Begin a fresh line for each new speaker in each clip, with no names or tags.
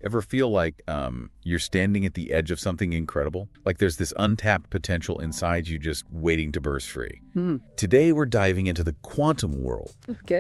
Ever feel like you're standing at the edge of something incredible? Like there's this untapped potential inside you just waiting to burst free. Today, we're diving into the quantum world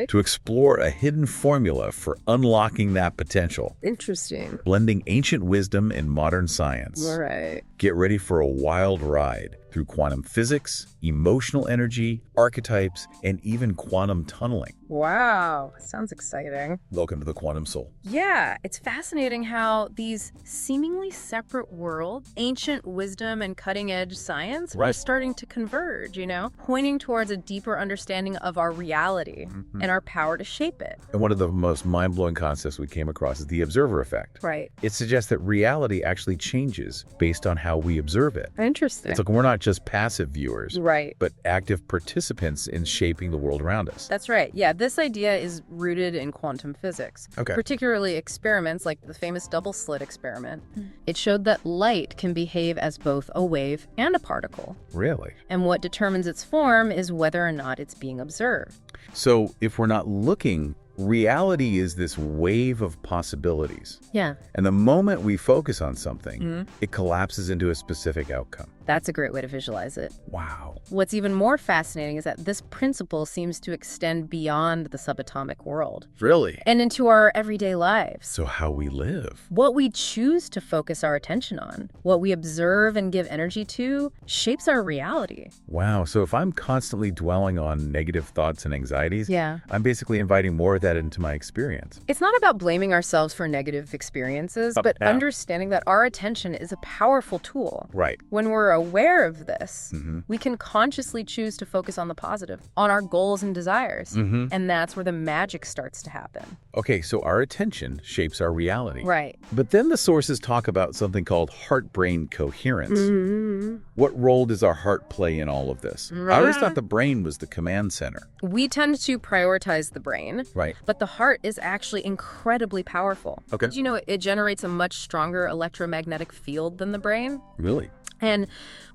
to explore a hidden formula for unlocking that potential.
Interesting.
Blending ancient wisdom and modern science.
All right.
Get ready for a wild ride through quantum physics, emotional energy, archetypes, and even quantum tunneling.
Wow. Sounds exciting.
Welcome to the Quantum Soul.
Yeah, it's fascinating how these seemingly separate worlds, ancient wisdom and cutting-edge science, are starting to converge, pointing towards a deeper understanding of our reality and our power to shape it.
And one of the most mind-blowing concepts we came across is the observer effect.
Right.
It suggests that reality actually changes based on how we observe it.
Interesting.
It's like we're not just passive viewers,
right,
but active participants in shaping the world around us.
That's right. Yeah, this idea is rooted in quantum physics, particularly experiments like the famous double slit experiment. It showed that light can behave as both a wave and a particle.
Really?
And what determines its form is whether or not it's being observed.
So if we're not looking, reality is this wave of possibilities.
Yeah.
And the moment we focus on something, it collapses into a specific outcome.
That's a great way to visualize it.
Wow.
What's even more fascinating is that this principle seems to extend beyond the subatomic world.
Really?
And into our everyday lives.
So how we live.
What we choose to focus our attention on, what we observe and give energy to, shapes our reality.
Wow. So if I'm constantly dwelling on negative thoughts and anxieties, I'm basically inviting more of that into my experience.
It's not about blaming ourselves for negative experiences, but understanding that our attention is a powerful tool.
Right.
When we're aware of this, we can consciously choose to focus on the positive, on our goals and desires. And that's where the magic starts to happen.
Okay, so our attention shapes our reality.
Right.
But then the sources talk about something called heart-brain coherence. What role does our heart play in all of this? I always thought the brain was the command center.
We tend to prioritize the brain.
Right.
But the heart is actually incredibly powerful.
Okay.
Did you know it generates a much stronger electromagnetic field than the brain?
Really?
And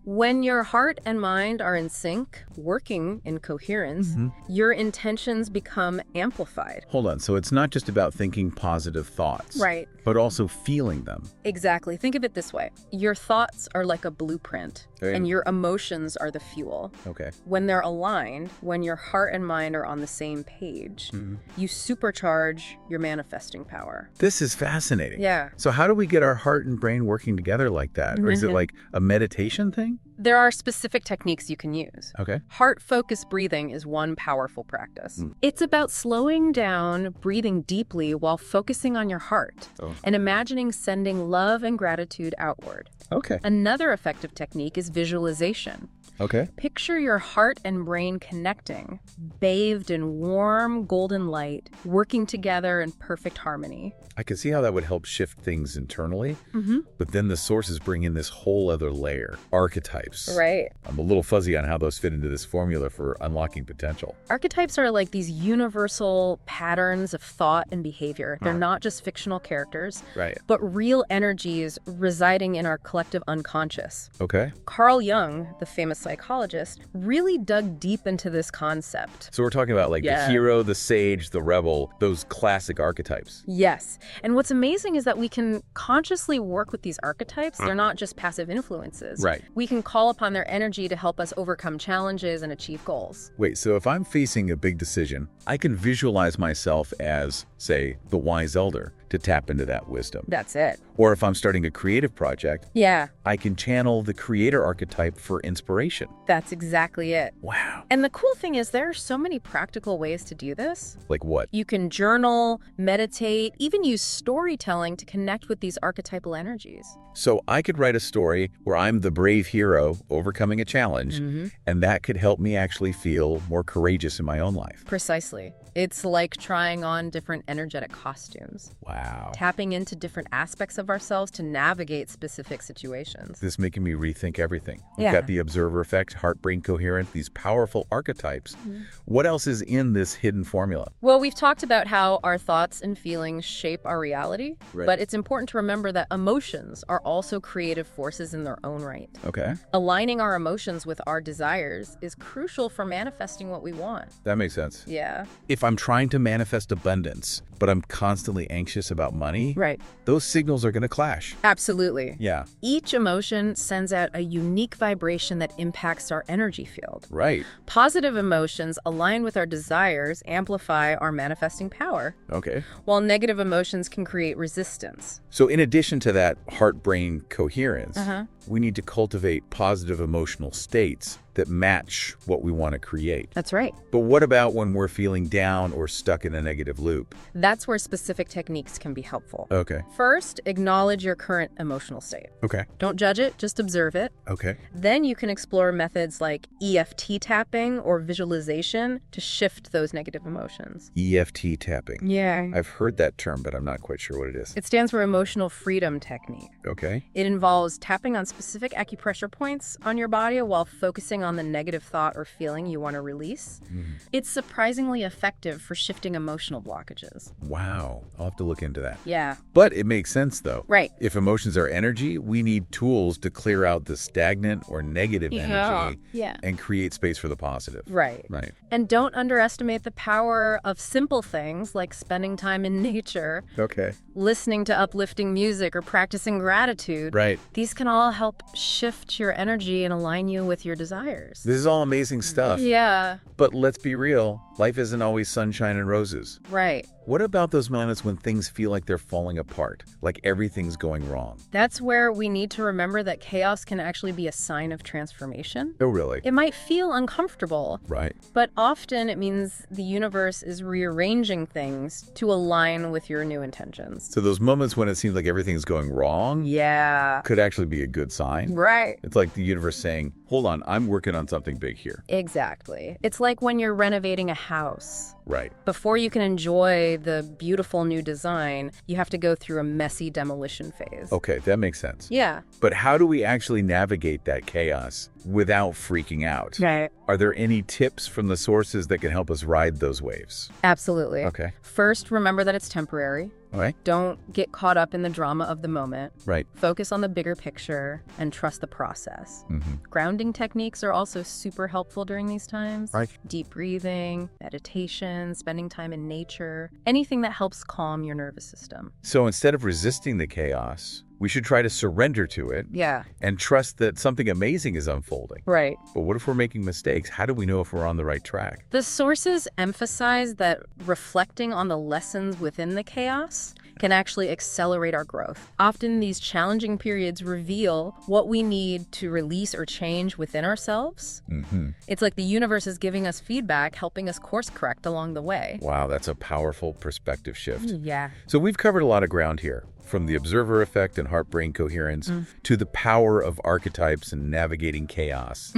when your heart and mind are in sync, working in coherence, your intentions become amplified.
Hold on. So it's not just about thinking positive thoughts.
Right.
But also feeling them.
Exactly. Think of it this way. Your thoughts are like a blueprint, and your emotions are the fuel.
Okay.
When they're aligned, when your heart and mind are on the same page, you supercharge your manifesting power.
This is fascinating.
Yeah.
So how do we get our heart and brain working together like that? Or is it like a meditation thing?
There are specific techniques you can use.
Okay.
Heart-focused breathing is one powerful practice. It's about slowing down, breathing deeply while focusing on your heart and imagining sending love and gratitude outward.
Okay.
Another effective technique is visualization.
Okay.
Picture your heart and brain connecting, bathed in warm, golden light, working together in perfect harmony.
I can see how that would help shift things internally, but then the sources bring in this whole other layer, archetypes.
Right.
I'm a little fuzzy on how those fit into this formula for unlocking potential.
Archetypes are like these universal patterns of thought and behavior. They're not just fictional characters, but real energies residing in our collective unconscious.
Okay.
Carl Jung, the famous psychologist, really dug deep into this concept.
So we're talking about like the hero, the sage, the rebel, those classic archetypes.
Yes. And what's amazing is that we can consciously work with these archetypes. They're not just passive influences.
Right.
We can call upon their energy to help us overcome challenges and achieve goals.
Wait, so if I'm facing a big decision, I can visualize myself as, say, the wise elder to tap into that wisdom.
That's it.
Or if I'm starting a creative project, I can channel the creator archetype for inspiration.
That's exactly it.
Wow.
And the cool thing is there are so many practical ways to do this.
Like what?
You can journal, meditate, even use storytelling to connect with these archetypal energies.
So I could write a story where I'm the brave hero overcoming a challenge, and that could help me actually feel more courageous in my own life.
Precisely. It's like trying on different energetic costumes.
Wow.
Tapping into different aspects of ourselves to navigate specific situations.
This is making me rethink everything. We've got the observer effect, heart-brain coherent, these powerful archetypes. What else is in this hidden formula?
Well, we've talked about how our thoughts and feelings shape our reality, but it's important to remember that emotions are also creative forces in their own right.
Okay.
Aligning our emotions with our desires is crucial for manifesting what we want.
That makes sense.
Yeah.
If I'm trying to manifest abundance, but I'm constantly anxious about money,
Right.
those signals are going to clash.
Absolutely.
Yeah.
Each emotion sends out a unique vibration that impacts our energy field.
Right.
Positive emotions align with our desires, amplify our manifesting power,
Okay.
while negative emotions can create resistance.
So in addition to that heart-brain coherence, we need to cultivate positive emotional states that match what we want to create.
That's right.
But what about when we're feeling down or stuck in a negative loop?
That's where specific techniques can be helpful.
Okay.
First, acknowledge your current emotional state.
Okay.
Don't judge it, just observe it.
Okay.
Then you can explore methods like EFT tapping or visualization to shift those negative emotions.
EFT tapping.
Yeah.
I've heard that term, but I'm not quite sure what it is.
It stands for Emotional Freedom Technique.
Okay.
It involves tapping on specific acupressure points on your body while focusing on the negative thought or feeling you want to release. It's surprisingly effective for shifting emotional blockages.
Wow. I'll have to look into that.
Yeah.
But it makes sense, though.
Right.
If emotions are energy, we need tools to clear out the stagnant or negative energy and create space for the positive.
Right.
Right.
And don't underestimate the power of simple things like spending time in nature,
Okay.
listening to uplifting music, or practicing gratitude.
Right.
These can all help shift your energy and align you with your desires.
This is all amazing stuff.
Yeah.
But let's be real. Life isn't always sunshine and roses.
Right.
What about those moments when things feel like they're falling apart, like everything's going wrong?
That's where we need to remember that chaos can actually be a sign of transformation.
Oh, really?
It might feel uncomfortable,
Right.
but often it means the universe is rearranging things to align with your new intentions.
So those moments when it seems like everything's going wrong
Yeah.
could actually be a good sign.
Right.
It's like the universe saying, hold on, I'm working on something big here.
Exactly. It's like when you're renovating a house.
Right.
Before you can enjoy the beautiful new design, you have to go through a messy demolition phase.
Okay, that makes sense.
Yeah.
But how do we actually navigate that chaos without freaking out?
Right.
Are there any tips from the sources that can help us ride those waves?
Absolutely.
Okay.
First, remember that it's temporary.
All right.
Don't get caught up in the drama of the moment.
Right.
Focus on the bigger picture and trust the process. Grounding techniques are also super helpful during these times.
Right.
Deep breathing, meditation, spending time in nature, anything that helps calm your nervous system.
So instead of resisting the chaos, we should try to surrender to it
Yeah.
and trust that something amazing is unfolding.
Right.
But what if we're making mistakes? How do we know if we're on the right track?
The sources emphasize that reflecting on the lessons within the chaos can actually accelerate our growth. Often these challenging periods reveal what we need to release or change within ourselves. It's like the universe is giving us feedback, helping us course correct along the way.
Wow, that's a powerful perspective shift.
Yeah.
So we've covered a lot of ground here, from the observer effect and heart-brain coherence to the power of archetypes and navigating chaos.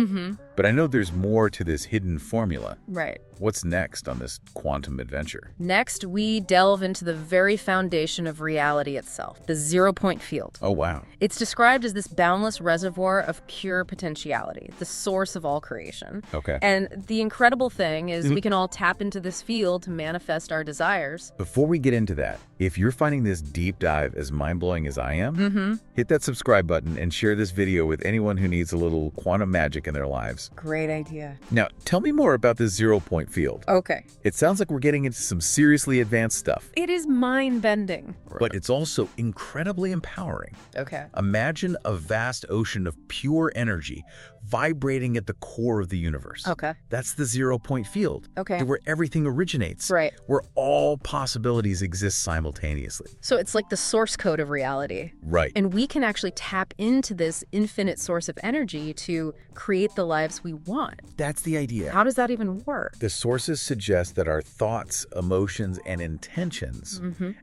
But I know there's more to this hidden formula.
Right.
What's next on this quantum adventure?
Next, we delve into the very foundation of reality itself, the zero-point field.
Oh, wow.
It's described as this boundless reservoir of pure potentiality, the source of all creation.
Okay.
And the incredible thing is we can all tap into this field to manifest our desires.
Before we get into that, if you're finding this deep dive as mind-blowing as I am, hit that subscribe button and share this video with anyone who needs a little quantum magic in their lives.
Great idea.
Now, tell me more about this zero-point field.
Okay.
It sounds like we're getting into some seriously advanced stuff,
It is mind-bending.
but it's also incredibly empowering.
Okay.
Imagine a vast ocean of pure energy vibrating at the core of the universe.
Okay.
That's the zero-point field.
Okay.
Where everything originates.
Right.
Where all possibilities exist simultaneously.
So it's like the source code of reality.
Right.
And we can actually tap into this infinite source of energy to create the lives we want.
That's the idea.
How does that even work?
The sources suggest that our thoughts, emotions, and intentions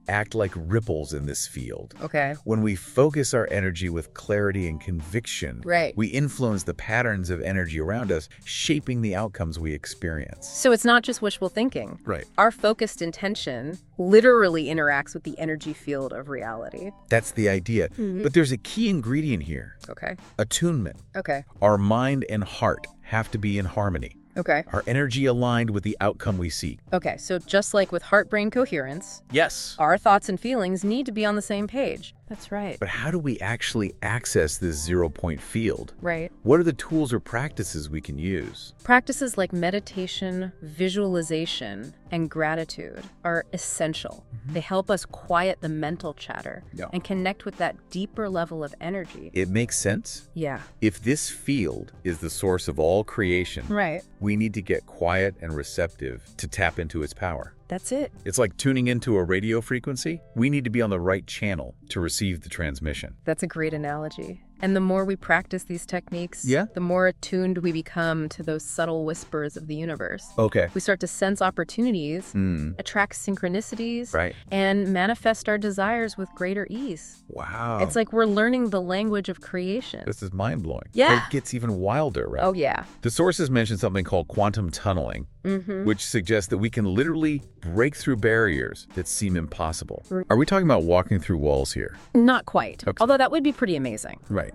act like ripples in this field.
Okay.
When we focus our energy with clarity and conviction,
Right.
we influence the patterns of energy around us, shaping the outcomes we experience.
So it's not just wishful thinking.
Right.
Our focused intention literally interacts with the energy field of reality.
That's the idea. But there's a key ingredient here.
Okay.
Attunement.
Okay.
Our mind and heart have to be in harmony.
Okay.
Our energy aligned with the outcome we seek.
Okay. So just like with heart-brain coherence,
Yes.
our thoughts and feelings need to be on the same page. That's right.
But how do we actually access this zero-point field?
Right.
What are the tools or practices we can use?
Practices like meditation, visualization, and gratitude are essential. They help us quiet the mental chatter and connect with that deeper level of energy.
It makes sense.
Yeah.
If this field is the source of all creation, we need to get quiet and receptive to tap into its power.
That's it.
It's like tuning into a radio frequency. We need to be on the right channel to receive the transmission.
That's a great analogy. And the more we practice these techniques, the more attuned we become to those subtle whispers of the universe.
Okay.
We start to sense opportunities, attract synchronicities, and manifest our desires with greater ease.
Wow.
It's like we're learning the language of creation.
This is mind-blowing.
Yeah.
But it gets even wilder, right?
Oh, yeah.
The sources mention something called quantum tunneling, which suggests that we can literally break through barriers that seem impossible. Are we talking about walking through walls here?
Not quite, although that would be pretty amazing.
Right.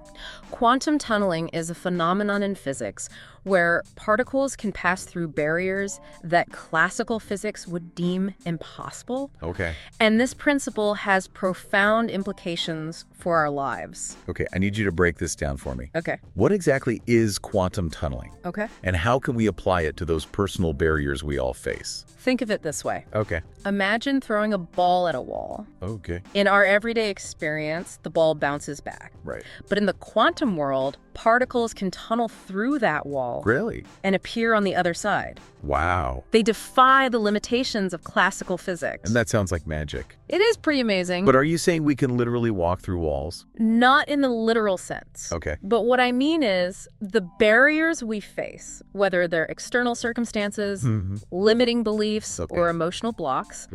Quantum tunneling is a phenomenon in physics where particles can pass through barriers that classical physics would deem impossible.
Okay.
And this principle has profound implications for our lives.
Okay, I need you to break this down for me.
Okay.
What exactly is quantum tunneling?
Okay.
And how can we apply it to those personal barriers we all face?
Think of it this way.
Okay.
Imagine throwing a ball at a wall.
Okay.
In our everyday experience, the ball bounces back.
Right.
But in the quantum world, particles can tunnel through that wall.
Really?
And appear on the other side.
Wow.
They defy the limitations of classical physics.
And that sounds like magic.
It is pretty amazing.
But are you saying we can literally walk through walls?
Not in the literal sense.
Okay.
But what I mean is the barriers we face, whether they're external circumstances, limiting beliefs, or emotional blocks,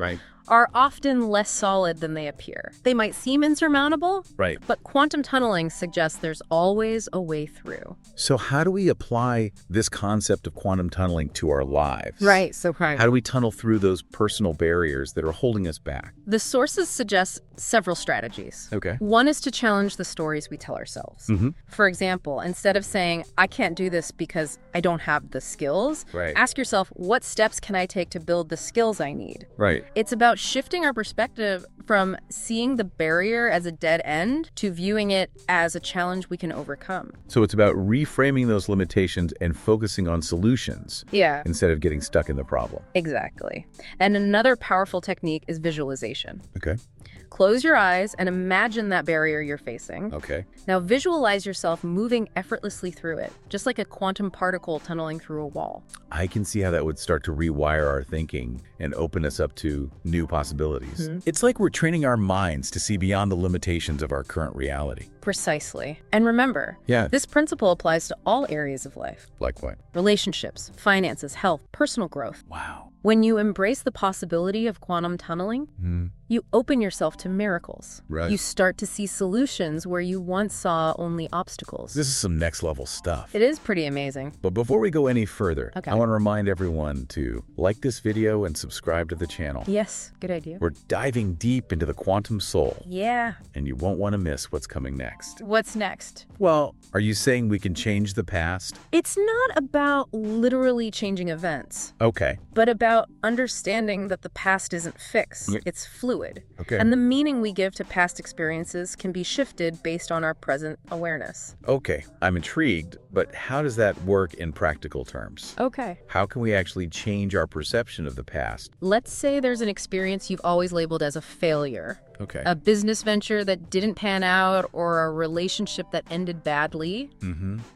are often less solid than they appear. They might seem insurmountable, but quantum tunneling suggests there's always a way through.
So how do we apply this concept of quantum tunneling to our lives?
How
do we tunnel through those personal barriers that are holding us back?
The sources suggest several strategies.
Okay.
One is to challenge the stories we tell ourselves. For example, instead of saying, I can't do this because I don't have the skills, ask yourself, what steps can I take to build the skills I need? It's about shifting our perspective from seeing the barrier as a dead end to viewing it as a challenge we can overcome.
So it's about reframing those limitations and focusing on solutions instead of getting stuck in the problem.
Exactly. And another powerful technique is visualization.
Okay.
Close your eyes and imagine that barrier you're facing.
Okay.
Now visualize yourself moving effortlessly through it, just like a quantum particle tunneling through a wall.
I can see how that would start to rewire our thinking and open us up to new possibilities. It's like we're training our minds to see beyond the limitations of our current reality.
Precisely. And remember, this principle applies to all areas of life.
Like what?
Relationships, finances, health, personal growth.
Wow.
When you embrace the possibility of quantum tunneling, you open yourself to miracles. You start to see solutions where you once saw only obstacles.
This is some next level stuff.
It is pretty amazing.
But before we go any further, I want to remind everyone to like this video and subscribe to the channel.
Yes, good idea.
We're diving deep into the quantum soul.
Yeah.
And you won't want to miss what's coming next.
What's next?
Well, are you saying we can change the past?
It's not about literally changing events.
Okay.
But about understanding that the past isn't fixed. It's fluid.
Okay.
And the meaning we give to past experiences can be shifted based on our present awareness.
Okay. I'm intrigued, but how does that work in practical terms?
Okay.
How can we actually change our perception of the past?
Let's say there's an experience you've always labeled as a failure.
Okay.
A business venture that didn't pan out or a relationship that ended badly.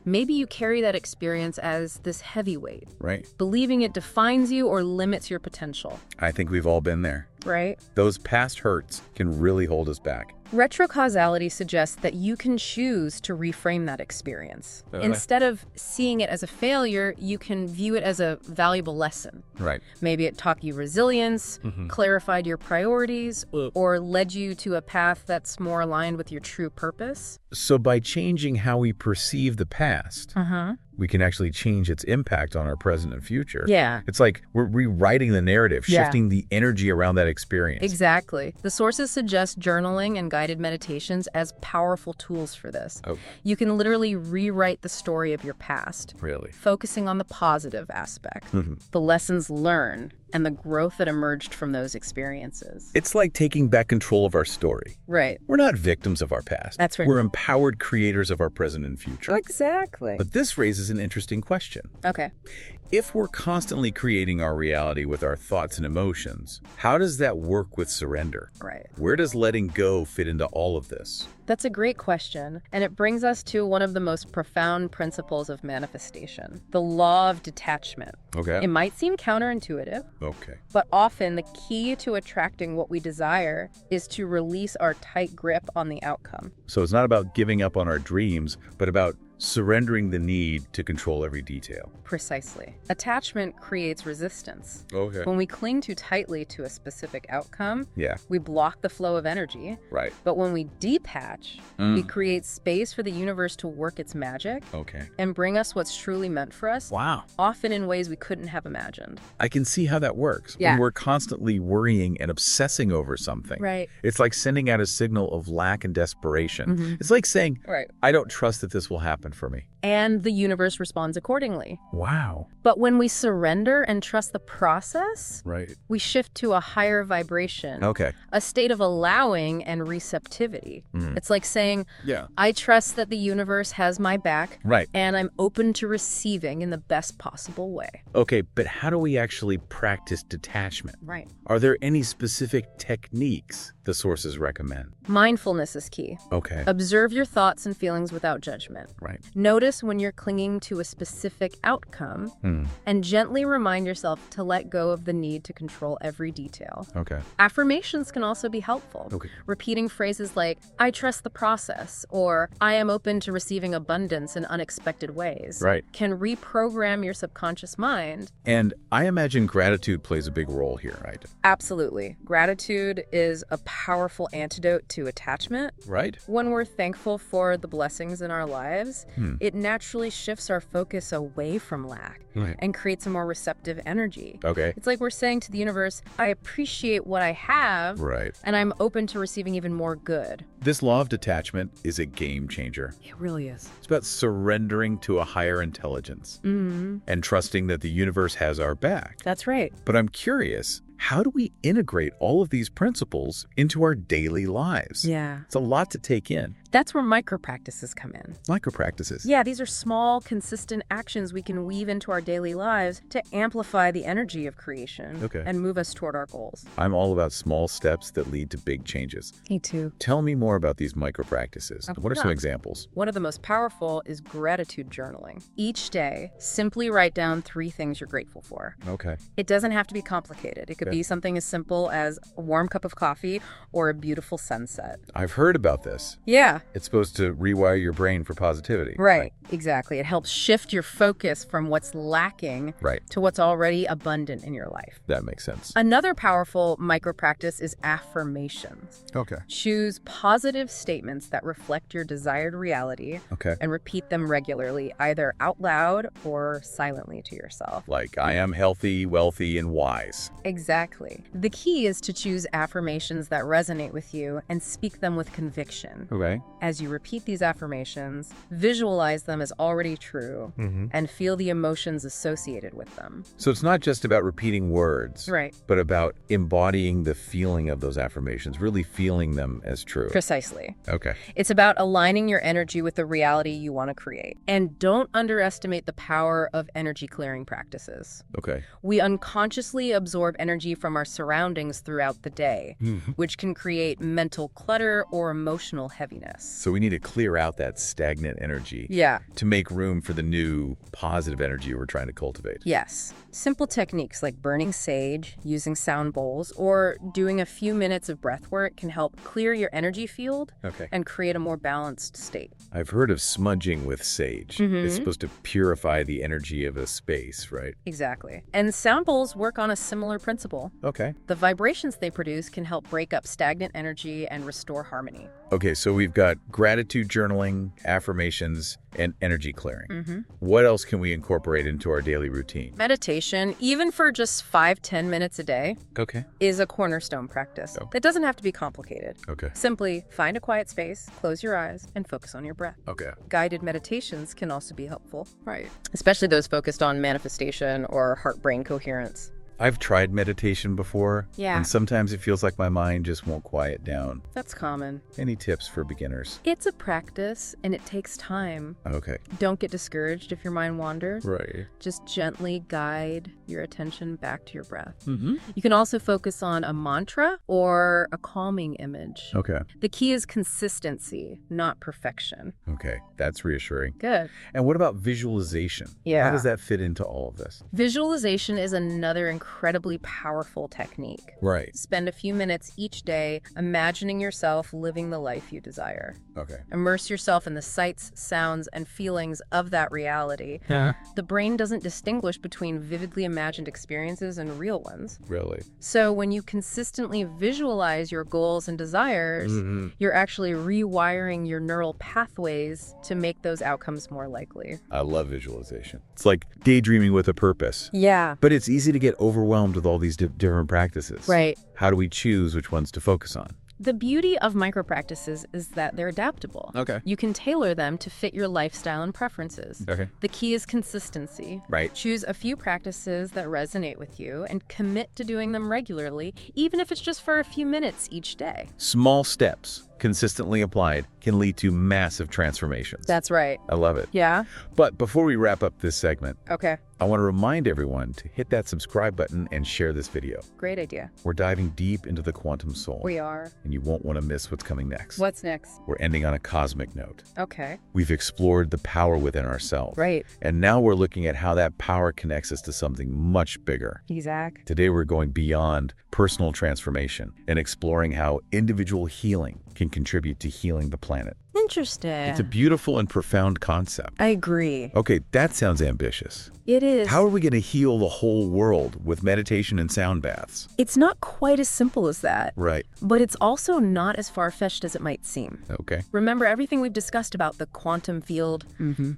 Maybe you carry that experience as this heavyweight. Believing it defines you or limits your potential.
I think we've all been there. Those past hurts can really hold us back.
Retrocausality suggests that you can choose to reframe that experience. Instead of seeing it as a failure, you can view it as a valuable lesson. Maybe it taught you resilience, clarified your priorities, or led you to a path that's more aligned with your true purpose.
So by changing how we perceive the past, we can actually change its impact on our present and future. It's like we're rewriting the narrative, shifting the energy around that experience.
Exactly. The sources suggest journaling and guided meditations as powerful tools for this. You can literally rewrite the story of your past. Focusing on the positive aspect, the lessons learned, and the growth that emerged from those experiences.
It's like taking back control of our story.
Right.
We're not victims of our past.
That's right.
We're empowered creators of our present and future.
Exactly.
But this raises an interesting question.
Okay.
If we're constantly creating our reality with our thoughts and emotions, how does that work with surrender?
Right.
Where does letting go fit into all of this?
That's a great question, and it brings us to one of the most profound principles of manifestation, the law of detachment.
Okay.
It might seem counterintuitive,
Okay.
but often the key to attracting what we desire is to release our tight grip on the outcome.
So it's not about giving up on our dreams, but about surrendering the need to control every detail.
Precisely. Attachment creates resistance.
Okay.
When we cling too tightly to a specific outcome,
Yeah.
we block the flow of energy.
Right.
But when we detach, we create space for the universe to work its magic
Okay.
and bring us what's truly meant for us,
Wow.
often in ways we couldn't have imagined.
I can see how that works.
Yeah.
When we're constantly worrying and obsessing over something.
Right.
It's like sending out a signal of lack and desperation. It's like saying,
Right.
I don't trust that this will happen for me.
And the universe responds accordingly.
Wow.
But when we surrender and trust the process,
Right.
we shift to a higher vibration,
Okay.
a state of allowing and receptivity. It's like saying,
Yeah.
I trust that the universe has my back,
Right.
and I'm open to receiving in the best possible way.
Okay, but how do we actually practice detachment?
Right.
Are there any specific techniques the sources recommend?
Mindfulness is key.
Okay.
Observe your thoughts and feelings without judgment.
Right.
Notice when you're clinging to a specific outcome and gently remind yourself to let go of the need to control every detail.
Okay.
Affirmations can also be helpful.
Okay.
Repeating phrases like, I trust the process, or I am open to receiving abundance in unexpected ways,
Right.
can reprogram your subconscious mind.
And I imagine gratitude plays a big role here, right?
Absolutely. Gratitude is a powerful antidote to attachment.
Right?
When we're thankful for the blessings in our lives, it naturally shifts our focus away from lack
Right.
and creates a more receptive energy.
Okay.
It's like we're saying to the universe, I appreciate what I have,
Right.
and I'm open to receiving even more good.
This law of detachment is a game changer.
It really is.
It's about surrendering to a higher intelligence and trusting that the universe has our back.
That's right.
But I'm curious, how do we integrate all of these principles into our daily lives?
Yeah.
It's a lot to take in.
That's where micropractices come in.
Micropractices.
Yeah, these are small, consistent actions we can weave into our daily lives to amplify the energy of creation and move us toward our goals.
I'm all about small steps that lead to big changes.
Me too.
Tell me more about these micropractices. What are some examples?
One of the most powerful is gratitude journaling. Each day, simply write down 3 things you're grateful for.
Okay.
It doesn't have to be complicated. It could be something as simple as a warm cup of coffee or a beautiful sunset.
I've heard about this.
Yeah.
It's supposed to rewire your brain for positivity.
Right. Exactly. It helps shift your focus from what's lacking to what's already abundant in your life.
That makes sense.
Another powerful micropractice is affirmations.
Okay.
Choose positive statements that reflect your desired reality and repeat them regularly, either out loud or silently to yourself.
Like, I am healthy, wealthy, and wise.
Exactly. The key is to choose affirmations that resonate with you and speak them with conviction.
Okay.
As you repeat these affirmations, visualize them as already true and feel the emotions associated with them.
So it's not just about repeating words,
Right.
but about embodying the feeling of those affirmations, really feeling them as true.
Precisely.
Okay.
It's about aligning your energy with the reality you want to create. And don't underestimate the power of energy clearing practices.
Okay.
We unconsciously absorb energy from our surroundings throughout the day, which can create mental clutter or emotional heaviness.
So we need to clear out that stagnant energy
Yeah.
to make room for the new positive energy we're trying to cultivate.
Yes. Simple techniques like burning sage, using sound bowls, or doing a few minutes of breath work can help clear your energy field and create a more balanced state.
I've heard of smudging with sage. It's supposed to purify the energy of a space, right?
Exactly. And sound bowls work on a similar principle.
Okay.
The vibrations they produce can help break up stagnant energy and restore harmony.
Okay, so we've got gratitude journaling, affirmations, and energy clearing. What else can we incorporate into our daily routine?
Meditation, even for just 5-10 minutes a day,
Okay.
is a cornerstone practice. That doesn't have to be complicated.
Okay.
Simply find a quiet space, close your eyes, and focus on your breath.
Okay.
Guided meditations can also be helpful. Right. Especially those focused on manifestation or heart-brain coherence.
I've tried meditation before.
Yeah.
And sometimes it feels like my mind just won't quiet down.
That's common.
Any tips for beginners?
It's a practice, and it takes time.
Okay.
Don't get discouraged if your mind wanders.
Right.
Just gently guide your attention back to your breath.
Mm-hmm.
You can also focus on a mantra or a calming image.
Okay.
The key is consistency, not perfection.
Okay. That's reassuring.
Good.
And what about visualization?
Yeah.
How does that fit into all of this?
Visualization is another incredibly powerful technique.
Right.
Spend a few minutes each day imagining yourself living the life you desire.
Okay.
Immerse yourself in the sights, sounds, and feelings of that reality.
Yeah.
The brain doesn't distinguish between vividly imagined experiences and real ones.
Really?
So when you consistently visualize your goals and desires, you're actually rewiring your neural pathways to make those outcomes more likely.
I love visualization. It's like daydreaming with a purpose.
Yeah.
But it's easy to get overwhelmed with all these different practices.
Right.
How do we choose which ones to focus on?
The beauty of micropractices is that they're adaptable.
Okay.
You can tailor them to fit your lifestyle and preferences.
Okay.
The key is consistency.
Right.
Choose a few practices that resonate with you and commit to doing them regularly, even if it's just for a few minutes each day.
Small steps, consistently applied, can lead to massive transformations.
That's right.
I love it.
Yeah?
But before we wrap up this segment,
Okay.
I want to remind everyone to hit that subscribe button and share this video.
Great idea.
We're diving deep into the quantum soul.
We are.
And you won't want to miss what's coming next.
What's next?
We're ending on a cosmic note.
Okay.
We've explored the power within ourselves.
Right.
And now we're looking at how that power connects us to something much bigger.
Exact.
Today we're going beyond personal transformation and exploring how individual healing can contribute to healing the planet.
Interesting.
It's a beautiful and profound concept.
I agree.
Okay, that sounds ambitious.
It is.
How are we going to heal the whole world with meditation and sound baths?
It's not quite as simple as that.
Right.
But it's also not as far-fetched as it might seem.
Okay.
Remember everything we've discussed about the quantum field,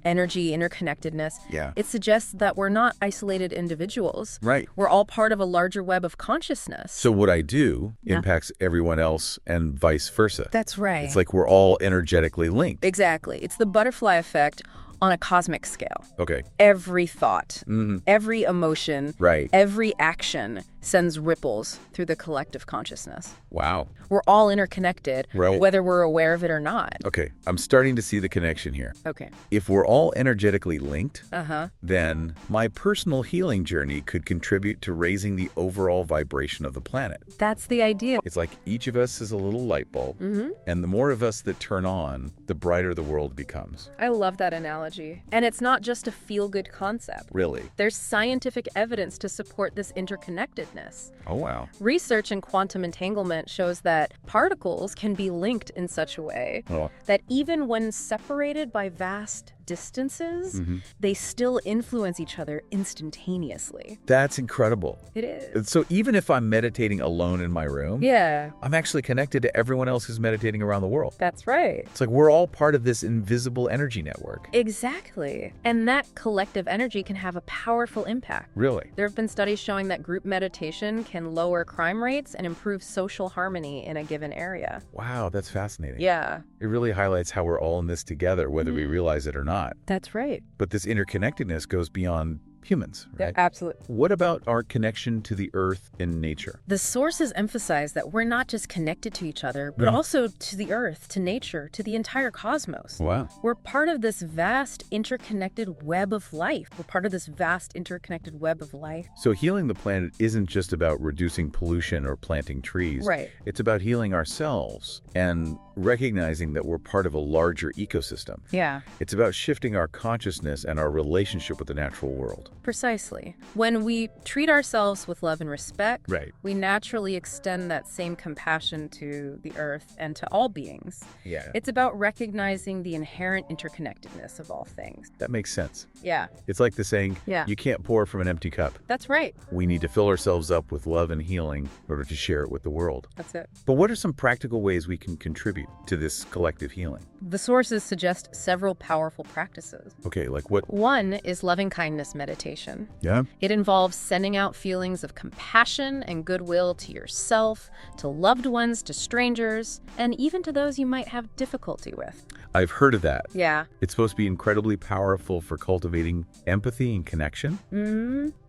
energy, interconnectedness?
Yeah.
It suggests that we're not isolated individuals.
Right.
We're all part of a larger web of consciousness.
So what I do impacts everyone else and vice versa.
That's right.
It's like we're all energetically linked.
Exactly. It's the butterfly effect on a cosmic scale.
Okay.
Every thought, every emotion,
Right.
every action sends ripples through the collective consciousness.
Wow.
We're all interconnected,
Right.
whether we're aware of it or not.
Okay, I'm starting to see the connection here.
Okay.
If we're all energetically linked,
Uh-huh.
then my personal healing journey could contribute to raising the overall vibration of the planet.
That's the idea.
It's like each of us is a little light bulb, and the more of us that turn on, the brighter the world becomes.
I love that analogy. And it's not just a feel-good concept.
Really?
There's scientific evidence to support this interconnectedness.
Oh, wow.
Research in quantum entanglement shows that particles can be linked in such a way
Oh.
that even when separated by vast distances, they still influence each other instantaneously.
That's incredible.
It is.
So even if I'm meditating alone in my room,
Yeah,
I'm actually connected to everyone else who's meditating around the world.
that's right.
It's like we're all part of this invisible energy network.
Exactly. And that collective energy can have a powerful impact.
Really?
There have been studies showing that group meditation can lower crime rates and improve social harmony in a given area.
Wow, that's fascinating.
Yeah,
It really highlights how we're all in this together, whether we realize it or not.
that's right.
But this interconnectedness goes beyond humans, right?
Absolutely.
What about our connection to the earth and nature?
The sources emphasize that we're not just connected to each other, but also to the earth, to nature, to the entire cosmos.
Wow.
We're part of this vast interconnected web of life. We're part of this vast interconnected web of life.
So healing the planet isn't just about reducing pollution or planting trees.
Right.
It's about healing ourselves and recognizing that we're part of a larger ecosystem.
Yeah.
It's about shifting our consciousness and our relationship with the natural world.
Precisely. When we treat ourselves with love and respect,
Right.
we naturally extend that same compassion to the earth and to all beings.
Yeah.
It's about recognizing the inherent interconnectedness of all things.
That makes sense.
Yeah,
It's like the saying,
Yeah.
you can't pour from an empty cup.
that's right.
We need to fill ourselves up with love and healing in order to share it with the world.
That's it.
But what are some practical ways we can contribute to this collective healing?
The sources suggest several powerful practices.
Okay, like what?
One is loving kindness meditation.
Yeah?
It involves sending out feelings of compassion and goodwill to yourself, to loved ones, to strangers, and even to those you might have difficulty with.
I've heard of that.
Yeah.
It's supposed to be incredibly powerful for cultivating empathy and connection.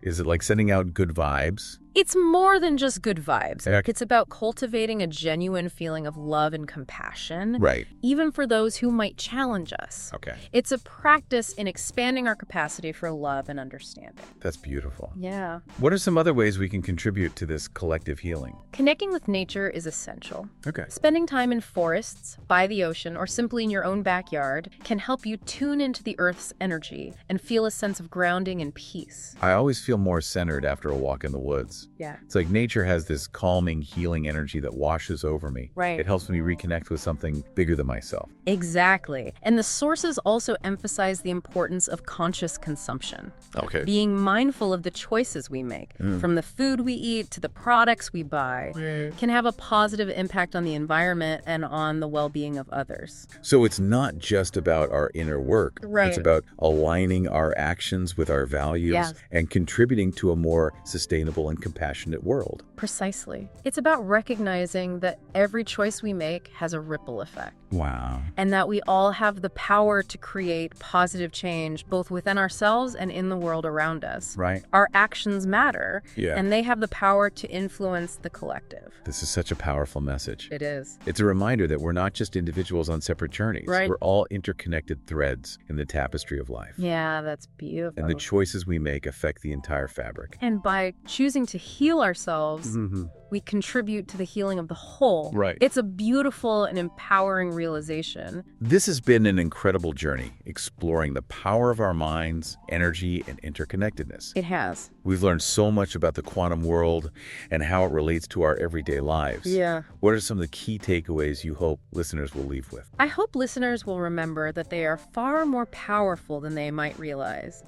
Is it like sending out good vibes
It's more than just good vibes.
Heck.
It's about cultivating a genuine feeling of love and compassion,
Right.
even for those who might challenge us.
Okay.
It's a practice in expanding our capacity for love and understanding.
That's beautiful.
Yeah.
What are some other ways we can contribute to this collective healing?
Connecting with nature is essential.
Okay.
Spending time in forests, by the ocean, or simply in your own backyard can help you tune into the Earth's energy and feel a sense of grounding and peace.
I always feel more centered after a walk in the woods.
Yeah.
It's like nature has this calming, healing energy that washes over me.
Right.
It helps me reconnect with something bigger than myself.
Exactly. And the sources also emphasize the importance of conscious consumption.
Okay.
Being mindful of the choices we make, from the food we eat to the products we buy, can have a positive impact on the environment and on the well-being of others.
So it's not just about our inner work.
Right.
It's about aligning our actions with our values
Yes.
and contributing to a more sustainable and compassionate world.
Precisely. It's about recognizing that every choice we make has a ripple effect,
Wow.
and that we all have the power to create positive change both within ourselves and in the world around us.
Right.
Our actions matter,
Yeah.
and they have the power to influence the collective.
This is such a powerful message.
It is.
It's a reminder that we're not just individuals on separate journeys.
Right.
We're all interconnected threads in the tapestry of life.
Yeah, that's beautiful.
And the choices we make affect the entire fabric.
And by choosing to heal ourselves, we contribute to the healing of the whole.
Right.
It's a beautiful and empowering realization.
This has been an incredible journey, exploring the power of our minds, energy, and interconnectedness.
It has.
We've learned so much about the quantum world and how it relates to our everyday lives.
Yeah.
What are some of the key takeaways you hope listeners will leave with?
I hope listeners will remember that they are far more powerful than they might realize.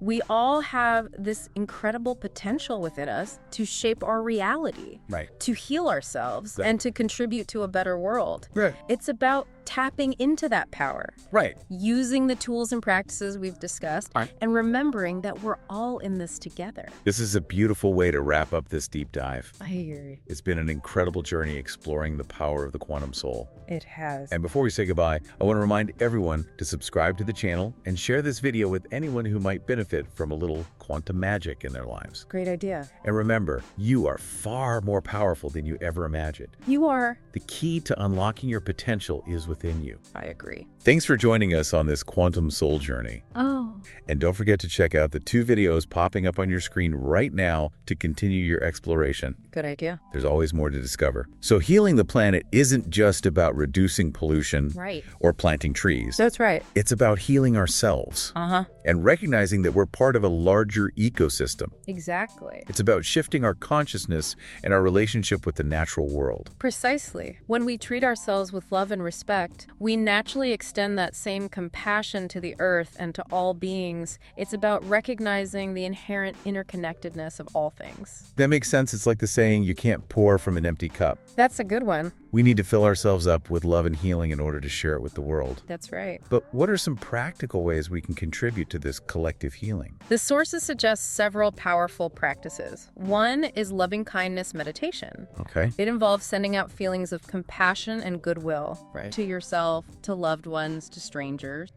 We all have this incredible potential within us to shape our reality,
Right.
to heal ourselves,
Right.
and to contribute to a better world.
Right.
It's about tapping into that power,
Right.
using the tools and practices we've discussed,
Right.
and remembering that we're all in this together.
This is a beautiful way to wrap up this deep dive.
I hear you.
It's been an incredible journey exploring the power of the quantum soul.
It has.
And before we say goodbye, I want to remind everyone to subscribe to the channel and share this video with anyone who might benefit from a little quantum magic in their lives.
Great idea.
And remember, you are far more powerful than you ever imagined.
You are.
The key to unlocking your potential is within you.
I agree.
Thanks for joining us on this quantum soul journey.
Oh.
And don't forget to check out the 2 videos popping up on your screen right now to continue your exploration.
Good idea.
There's always more to discover. So healing the planet isn't just about reducing pollution
Right.
or planting trees.
That's right.
It's about healing ourselves
Uh-huh.
and recognizing that we're part of a larger ecosystem.
Exactly.
It's about shifting our consciousness and our relationship with the natural world.
Precisely. When we treat ourselves with love and respect, we naturally extend that same compassion to the earth and to all beings. It's about recognizing the inherent interconnectedness of all things.
That makes sense. It's like the saying, you can't pour from an empty cup.
That's a good one.
We need to fill ourselves up with love and healing in order to share it with the world.
That's right.
But what are some practical ways we can contribute to this collective healing?
The sources suggest several powerful practices. One is loving kindness meditation.
Okay.
It involves sending out feelings of compassion and goodwill
Right.
to yourself, to loved ones, to strangers,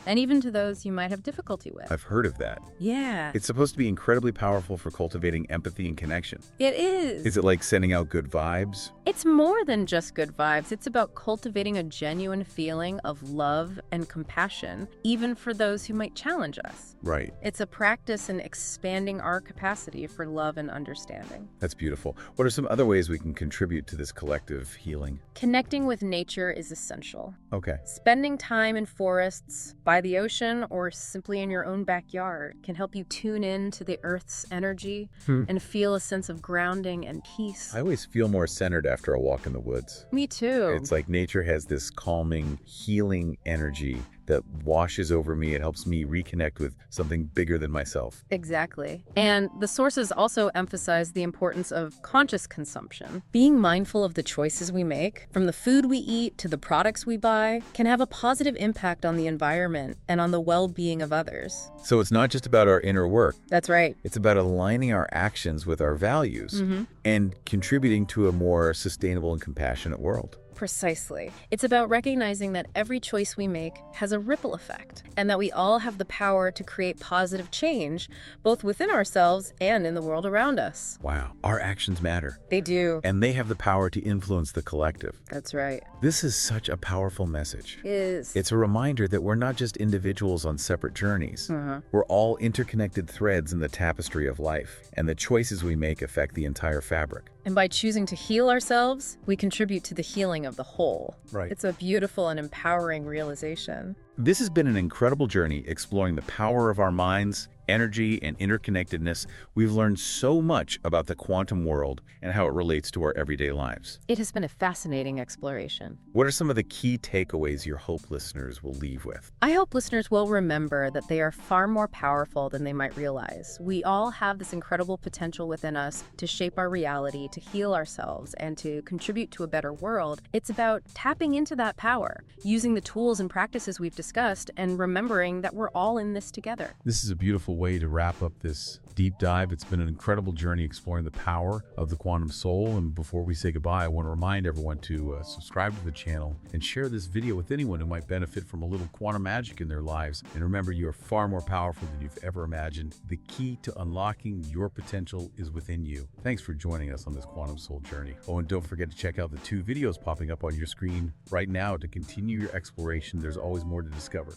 and even to those you might have difficulty with.
I've heard of that.
Yeah,
It's supposed to be incredibly powerful for cultivating empathy and connection.
it is.
Is it like sending out good vibes?
It's more than just good vibes. It's about cultivating a genuine feeling of love and compassion, even for those who might challenge us.
Right.
It's a practice in expanding our capacity for love and understanding.
That's beautiful. What are some other ways we can contribute to this collective healing?
Connecting with nature is essential.
Okay.
Spending time in forests, by the ocean, or simply in your own backyard can help you tune in to the Earth's energy and feel a sense of grounding and peace.
I always feel more centered after a walk in the woods.
Me too.
It's like nature has this calming, healing energy that washes over me. It helps me reconnect with something bigger than myself.
Exactly. And the sources also emphasize the importance of conscious consumption. Being mindful of the choices we make, from the food we eat to the products we buy, can have a positive impact on the environment and on the well-being of others.
So it's not just about our inner work.
That's right.
It's about aligning our actions with our values and contributing to a more sustainable and compassionate world.
Precisely. It's about recognizing that every choice we make has a ripple effect, and that we all have the power to create positive change, both within ourselves and in the world around us.
Wow. Our actions matter.
They do.
And they have the power to influence the collective.
That's right.
This is such a powerful message.
It is.
It's a reminder that we're not just individuals on separate journeys. We're all interconnected threads in the tapestry of life, and the choices we make affect the entire fabric.
And by choosing to heal ourselves, we contribute to the healing of the whole.
Right.
It's a beautiful and empowering realization.
This has been an incredible journey exploring the power of our minds, energy, and interconnectedness. We've learned so much about the quantum world and how it relates to our everyday lives.
It has been a fascinating exploration.
What are some of the key takeaways your hope listeners will leave with?
I hope listeners will remember that they are far more powerful than they might realize. We all have this incredible potential within us to shape our reality, to heal ourselves, and to contribute to a better world. It's about tapping into that power, using the tools and practices we've discussed, and remembering that we're all in this together.
This is a beautiful way to wrap up this deep dive. It's been an incredible journey exploring the power of the quantum soul. And before we say goodbye, I want to remind everyone to subscribe to the channel and share this video with anyone who might benefit from a little quantum magic in their lives. And remember, you are far more powerful than you've ever imagined. The key to unlocking your potential is within you. Thanks for joining us on this quantum soul journey. Oh, and don't forget to check out the 2 videos popping up on your screen right now to continue your exploration. There's always more to discover.